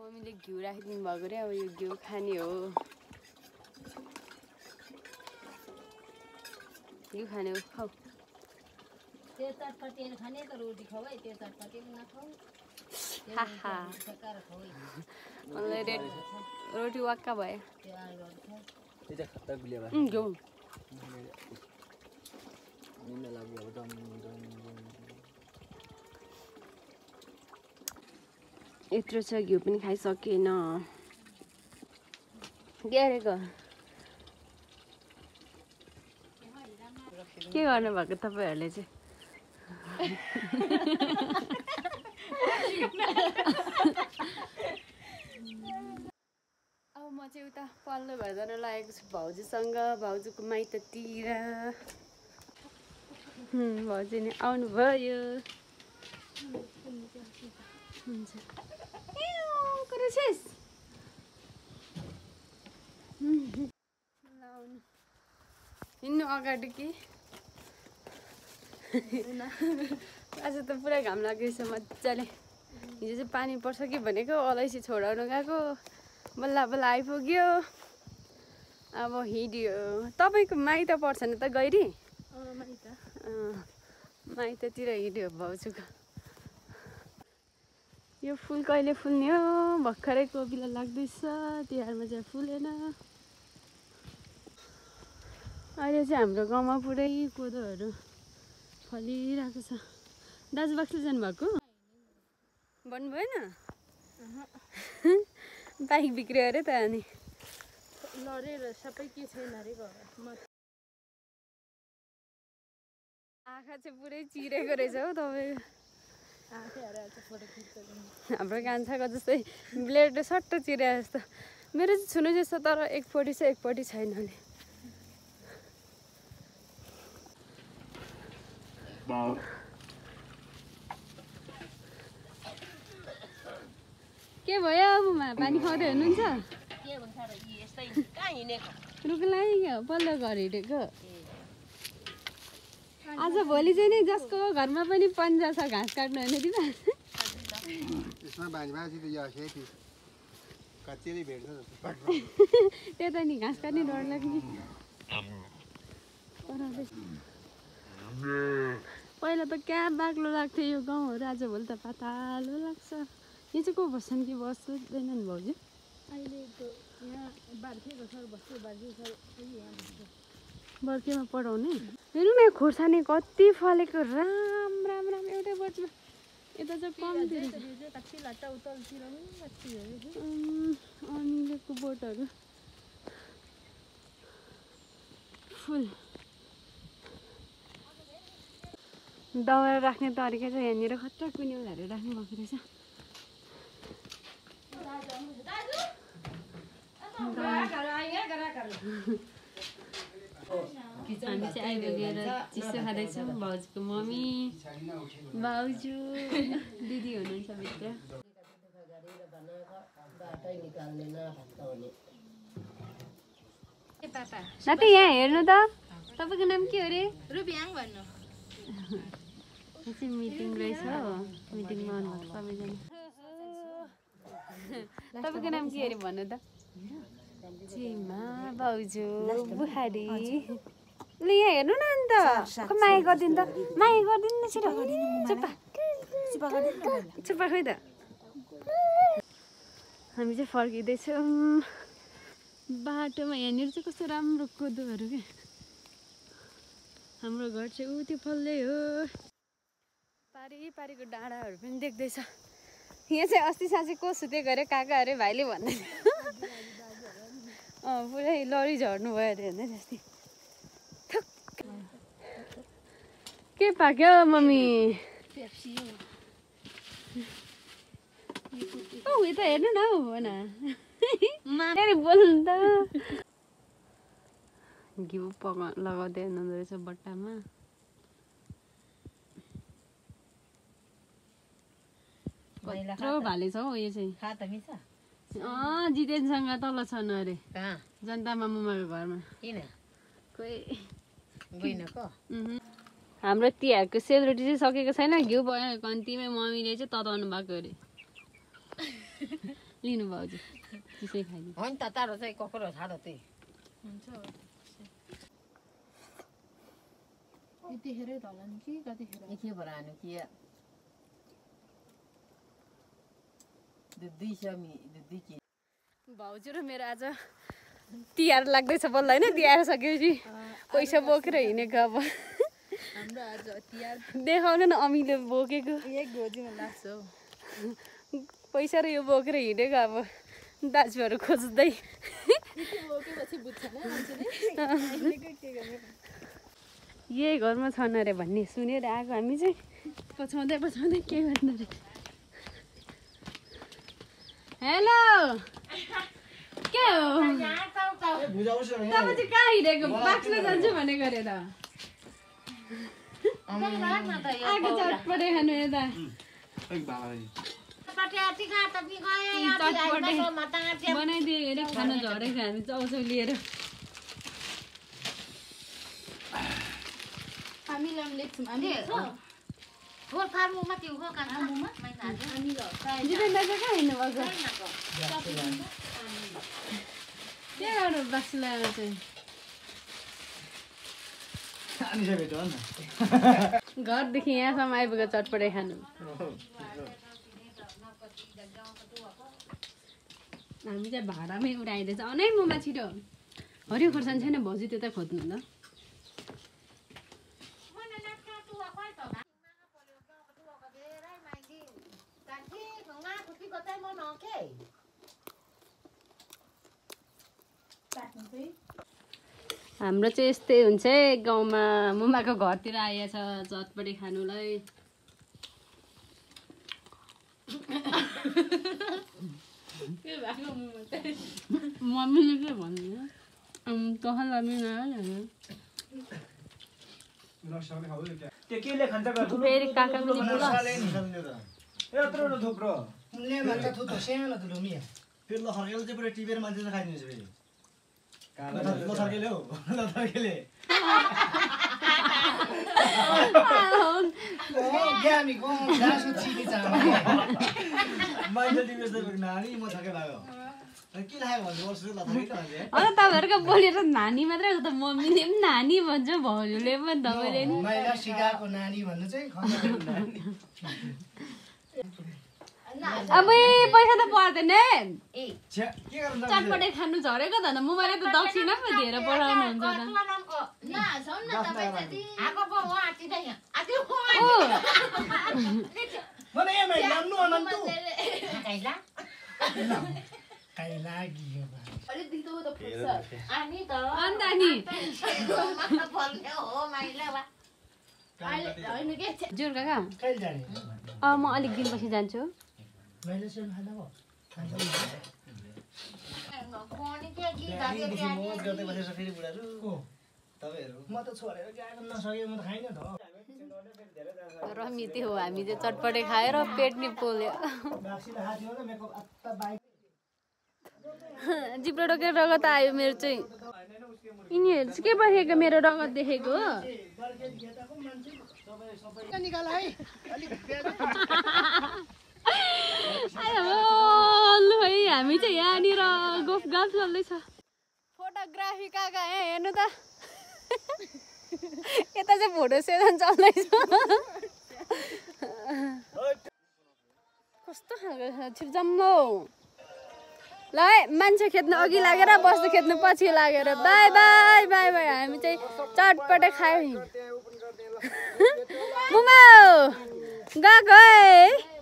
मम्मीले घिउ राखिदिनु भएको रे अब यो घिउ खाने हो घिउ खाने हो खाऊ त्यो चटपटीले खाने त रोटी खाऊ है त्यो चटपटीले नखाऊ हाहा मलाई रोटी वाक्का भयो त्यो आलुहरू खाऊ त्यो चाहिँ खत्ता गुलिया भयो घिउ निन्न लाग्यो अब डम यत्रो छ घिउ पनि खाइसकेन के गरेको के गर्नुभएको तपाईँहरूले चाहिँ अब म चाहिँ उता पल्लो घर जान लागेको छु भाउजूसँग भाउजूको माइततिर भाउजू नि आउनुभयो हुन्छ हिँड्नु अगाडि कि आज त पुरा घाम लाग्दैछ मजाले हिजो चाहिँ पानी पर्छ कि भनेको अलैँची छोडाउनु गएको बल्ल बल्ल आइपुग्यो अब हिँड्यो तपाईँको माइत पर्छ नि त गैरी माइततिर हिँड्यो भाउजूको यो फुल कहिले फुल्ने हो भर्खरै कोपिला लाग्दैछ तिहारमा चाहिँ फुलेन अहिले चाहिँ हाम्रो गाउँमा पुरै कोदोहरू फलिरहेको छ दाजु बाक्लो जानुभएको भन्नु भएन बाइक बिग्रियो अरे त अनि लडेर सबै के छैन अरे घरमा आँखा चाहिँ पुरै चिरेको रहेछ हौ तपाईँको हाम्रो कान्छाको जस्तै ब्लेडले सट्ट चिरे जस्तो मेरो चाहिँ छुनु जस्तो तर एकपट्टि छ एकपट्टि छैन नि के भयो अबमा पानी खुवाउँदै हुनुहुन्छ रुखलाई पल्लो घर हिँडेको आज भोलि चाहिँ नि जसको घरमा पनि पन्जा छ घाँस काट्नु होइन दिदा त्यता नि घाँस काट्ने डर लाग्ने पहिला त क्या बाक्लो लाग्थ्यो यो गाउँहरू आज भोलि त पातालो लाग्छ यो चाहिँ को बस्छन् कि बस्दैनन् भाउजू अहिले यहाँ बार्खेको सर बस्छु बार्खे सर बर्खेमा पढाउने हेर्नु न खोर्सानी कति फलेको राम राम राम एउटै बोटमा यता चाहिँ कम्ती अनिलेको बोटहरू फुल दाउरा राख्ने तरिका चाहिँ यहाँनिर खतरा कुन्यौलाहरू राख्नु भएको रहेछ हामी चाहिँ आइपुगेर चिसो खाँदैछौँ भाउजूको मम्मी भाउजू दिदी हुनुहुन्छ भित्र नाति यहाँ हेर्नु त तपाईँको नाम के हो अरे रुबियाङ भन्नु चाहिँ मिटिङ रहेछ हो मिटिङमा आउनुभएको सबैजना तपाईँको नाम के अरे भन्नु त चिमा भाउजू बुहारी ल यहाँ हेर्नु न अन्त माया गरिदिनु त माया गरिदिनु न छिटो चुप्पा खोइ त हामी चाहिँ फर्किँदैछौँ बाटोमा यहाँनिर चाहिँ कस्तो राम्रो कोदोहरू क्या हाम्रो घर चाहिँ ऊ त्यो फल्दै हो पारीको डाँडाहरू पनि देख्दैछ यहाँ चाहिँ अस्ति साँच्चै को सुतेको अरे काका अरे भाइले भन्दै पुरै लडी झर्नु भयो अरे भन्दै अस्ति के पाक्यो मम्मी उयो त हेर्नु न हौ भन बोल्नु त घिउ लगाउँदै हुनुहुँदो रहेछ बट्टामा कत्रो भाले छ हौ यो चाहिँ जितेनसँग तल छन् अरे जनता मामुमाको घरमा हाम्रो तिहारको सेलरोटी चाहिँ सकेको छैन घिउ भयो कन्तीमै मम्मीले चाहिँ तताउनु भएको अरे लिनु भाउजू त्यसै खाइदिनु हो नि त तारो चाहिँ ककरो छ त त्यही हुन्छ यतिखेरै धला नि कि कतिखेर के भएर हान्यो कि दुई समी दुई के भाउजू र मेरो आज तिहार लाग्दैछ बल्ल होइन तिहार सकेपछि पैसा बोकेर हिँडेको अब हाम्रो आज तिहार देखाउनु न अमीले बोकेको एक गोजीमा लाग्छ हौ पैसा र यो बोकेर हिँडेको अब दाजुहरू खोज्दै बोकेपछि बुझ्छ नि मान्छेले के गर्ने यही घरमा छन् अरे भन्ने सुनेर आएको हामी चाहिँ पछाउँदै पछाउँदै के गर्नु अरे हेलो के हो तपाईँ चाहिँ कहाँ हिँडेको बाक्लो जान्छु भनेको अरे त आएको चटपटे खानु यता बनाइदिए अरे खाना झरेको हामी चाउचाउ लिएर हामीलाई पनि लेख्छौँ हामी जितेन दाजु कहाँ हिँड्नु भएको त्यहाँबाट बाक्लो ल्याएर चाहिँ घरदेखि यहाँसम्म आइपुग्यो चटपटे खानु हामी चाहिँ भाडामै उडाइदिएछ नै ममा छिटो हरियो खोर्सानी छैन भाउजू त्यता खोज्नु ल हाम्रो चाहिँ यस्तै हुन्छ गाउँमा मुमाको घरतिर आएछ चटपटे खानुलाई मम्मीले के भन्नु कहाँ लानु फेरि काका पनि यत्रो थुप्रो उनले मात्र थुप्रो सानो थुप्रो मिया फेरि लथर्केले चाहिँ पुरै टिपेर मान्छेले खाइदिन्छ फेरि लथर्केले हो लथर्केले ग्यामीको गाँसो चिनी चामल मान्छे टिपेर नानी म थके लाग्यो के लाग्यो भन्छ वर्ष लथर्के भन्छ तपाईँहरूको बोलेर नानी मात्रै हो त मम्मीले पनि नानी भन्छ भाउजूले पनि तपाईँले नि महिला सिकाएको नानी भन्नु चाहिँ अब पैसा त पर्दैन के गर्नु चटपटे खानु झरेको त मोबाइलले त दक्षिणा पो दिएर पठाउनुहुन्छ जुर काका म अलिक दिनपछि जान्छु रमिते हो हामी चाहिँ चटपटे खाएर पेट नि पोल्यो जिब्रो डोकेर रगत आयो मेरो चाहिँ यिनीहरू चाहिँ के बसेको मेरो रगत देखेको हो है हामी चाहिँ यहाँनिर गफ चल्दैछ फोटोग्राफी काका हेर्नु त यता चाहिँ फोटो सेसन चल्दैछ कस्तो खालको छिर्जम्लो ल है मान्छे खेद्नु अघि लागेर बस्नु खेद्नु पछि लागेर बाई बाई बाई बाई हामी चाहिँ चटपटे खायौँ मुमा गएको है